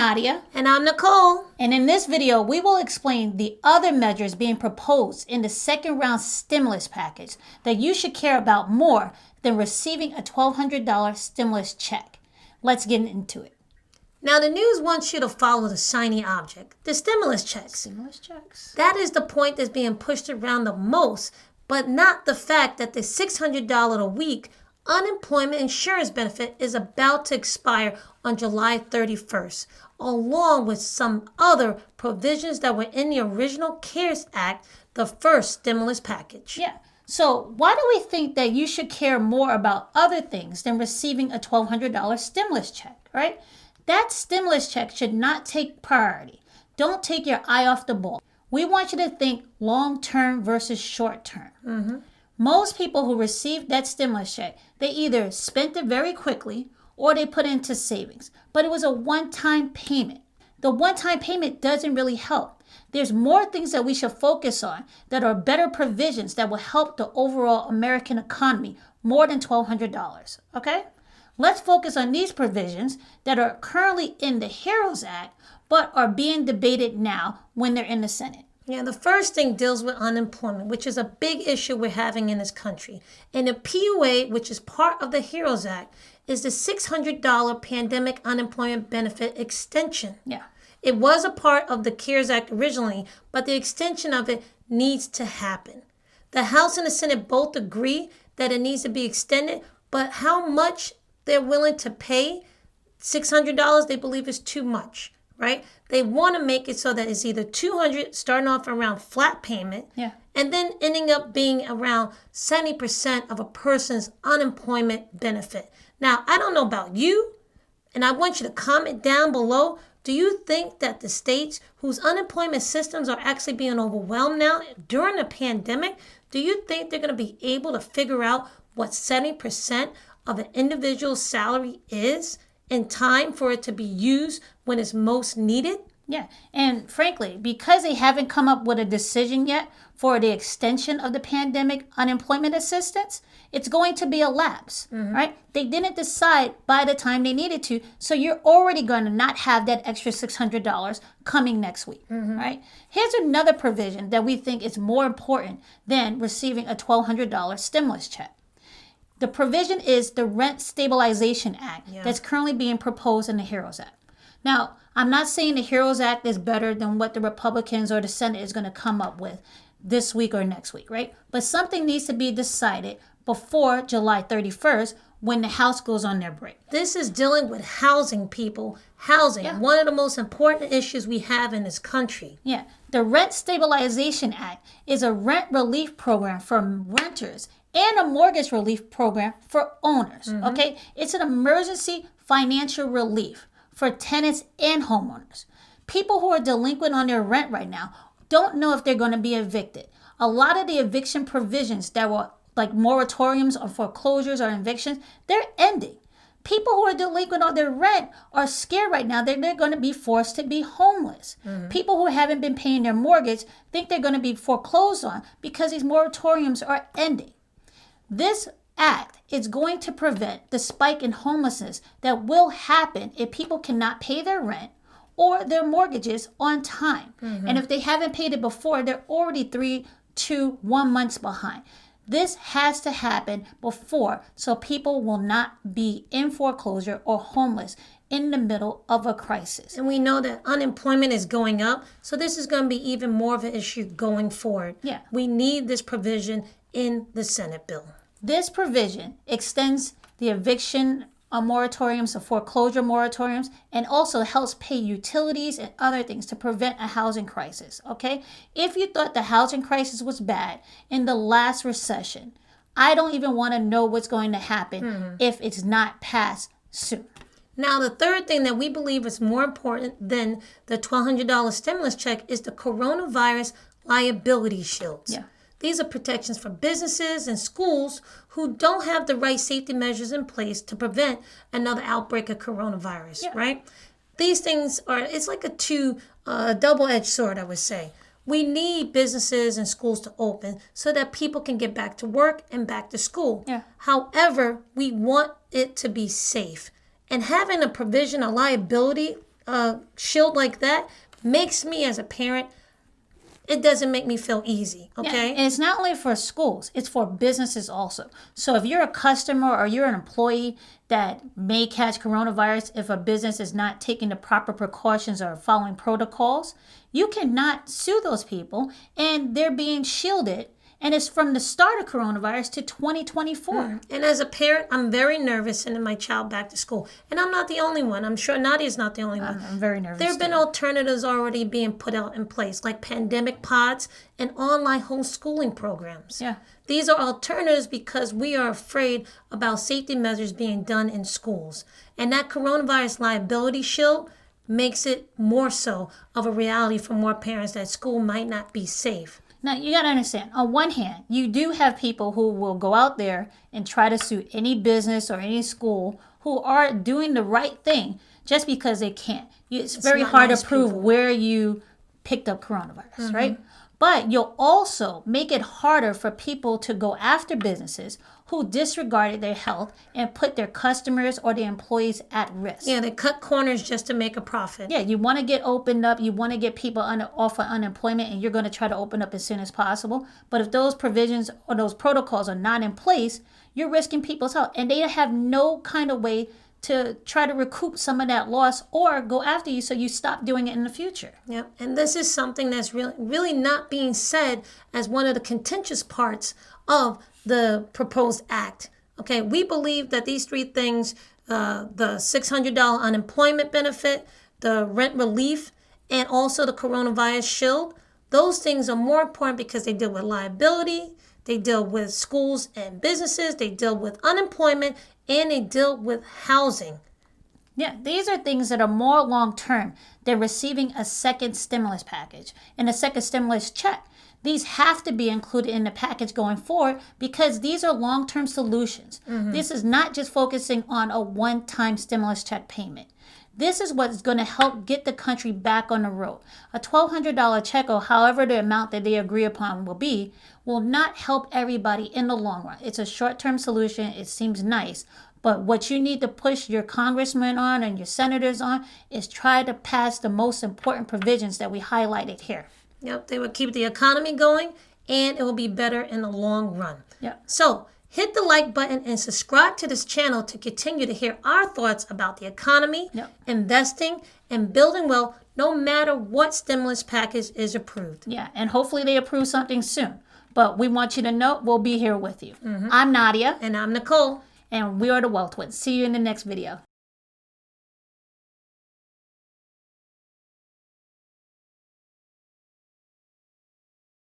Nadia. And I'm Nicole. And in this video, we will explain the other measures being proposed in the second round stimulus package that you should care about more than receiving a $1,200 stimulus check. Let's get into it. Now, the news wants you to follow the shiny object, the stimulus checks. Stimulus checks. That is the point that's being pushed around the most, but not the fact that the $600 a week unemployment insurance benefit is about to expire on July 31st, along with some other provisions that were in the original CARES Act, the first stimulus package. Yeah. So why do we think that you should care more about other things than receiving a $1,200 stimulus check, right? That stimulus check should not take priority. Don't take your eye off the ball. We want you to think long-term versus short-term. Mm-hmm. Most people who received that stimulus check, they either spent it very quickly or they put it into savings. But it was a one-time payment. The one-time payment doesn't really help. There's more things that we should focus on that are better provisions that will help the overall American economy more than $1,200, okay? Let's focus on these provisions that are currently in the HEROES Act, but are being debated now when they're in the Senate. Yeah, the first thing deals with unemployment, which is a big issue we're having in this country. And the PUA, which is part of the HEROES Act, is the $600 pandemic unemployment benefit extension. Yeah. It was a part of the CARES Act originally, but the extension of it needs to happen. The House and the Senate both agree that it needs to be extended, but how much they're willing to pay, $600, they believe is too much, right? They want to make it so that it's either $200 starting off around flat payment, and then ending up being around 70% of a person's unemployment benefit. Now, I don't know about you, and I want you to comment down below. Do you think that the states whose unemployment systems are actually being overwhelmed now during the pandemic, do you think they're going to be able to figure out what 70% of an individual's salary is in time for it to be used when it's most needed? Yeah, and frankly, because they haven't come up with a decision yet for the extension of the pandemic unemployment assistance, it's going to be a lapse, right? They didn't decide by the time they needed to, so you're already going to not have that extra $600 coming next week, right? Here's another provision that we think is more important than receiving a $1,200 stimulus check. The provision is the Rent Stabilization Act that's currently being proposed in the HEROES Act. Now, I'm not saying the HEROES Act is better than what the Republicans or the Senate is going to come up with this week or next week, right? But something needs to be decided before July 31st when the House goes on their break. This is dealing with housing, people. Housing, one of the most important issues we have in this country. Yeah, the Rent Stabilization Act is a rent relief program for renters and a mortgage relief program for owners, okay? It's an emergency financial relief for tenants and homeowners. People who are delinquent on their rent right now don't know if they're going to be evicted. A lot of the eviction provisions that were like moratoriums or foreclosures or evictions, they're ending. People who are delinquent on their rent are scared right now that they're going to be forced to be homeless. People who haven't been paying their mortgage think they're going to be foreclosed on because these moratoriums are ending. This act is going to prevent the spike in homelessness that will happen if people cannot pay their rent or their mortgages on time. And if they haven't paid it before, they're already 3 to 1 months behind. This has to happen before so people will not be in foreclosure or homeless in the middle of a crisis. And we know that unemployment is going up, so this is going to be even more of an issue going forward. Yeah. We need this provision in the Senate bill. This provision extends the eviction moratoriums, the foreclosure moratoriums, and also helps pay utilities and other things to prevent a housing crisis, okay? If you thought the housing crisis was bad in the last recession, I don't even want to know what's going to happen if it's not passed soon. Now, the third thing that we believe is more important than the $1,200 stimulus check is the coronavirus liability shields. Yeah. These are protections for businesses and schools who don't have the right safety measures in place to prevent another outbreak of coronavirus, right? These things are, it's like a double-edged sword, I would say. We need businesses and schools to open so that people can get back to work and back to school. Yeah. However, we want it to be safe. And having a provision of liability shield like that makes me as a parent, it doesn't make me feel easy, okay? Yeah, and it's not only for schools, it's for businesses also. So if you're a customer or you're an employee that may catch coronavirus if a business is not taking the proper precautions or following protocols, you cannot sue those people, and they're being shielded. And it's from the start of coronavirus to 2024. And as a parent, I'm very nervous sending my child back to school. And I'm not the only one. I'm sure Nadia's not the only one. I'm very nervous. There have been alternatives already being put out in place, like pandemic pods and online homeschooling programs. Yeah. These are alternatives because we are afraid about safety measures being done in schools. And that coronavirus liability shield makes it more so of a reality for more parents that school might not be safe. Now, you got to understand, on one hand, you do have people who will go out there and try to sue any business or any school who are doing the right thing just because they can't. It's very hard to prove where you picked up coronavirus, right? But you'll also make it harder for people to go after businesses who disregarded their health and put their customers or their employees at risk. Yeah, they cut corners just to make a profit. Yeah, you want to get opened up, you want to get people off of unemployment, and you're going to try to open up as soon as possible. But if those provisions or those protocols are not in place, you're risking people's health, and they have no kind of way to try to recoup some of that loss or go after you so you stop doing it in the future. Yep, and this is something that's really not being said as one of the contentious parts of the proposed act. Okay, we believe that these three things, the $600 unemployment benefit, the rent relief, and also the coronavirus shield, those things are more important because they deal with liability, they deal with schools and businesses, they deal with unemployment, and they deal with housing. Yeah, these are things that are more long-term than receiving a second stimulus package and a second stimulus check. These have to be included in the package going forward because these are long-term solutions. This is not just focusing on a one-time stimulus check payment. This is what's going to help get the country back on the road. A $1,200 check, or however the amount that they agree upon will be, will not help everybody in the long run. It's a short-term solution. It seems nice. But what you need to push your congressmen on and your senators on is try to pass the most important provisions that we highlighted here. Yep, they will keep the economy going, and it will be better in the long run. Yep. So hit the like button and subscribe to this channel to continue to hear our thoughts about the economy, investing, and building wealth, no matter what stimulus package is approved. Yeah, and hopefully they approve something soon. But we want you to know we'll be here with you. I'm Nadia. And I'm Nicole. And we are the Wealth Twins. See you in the next video.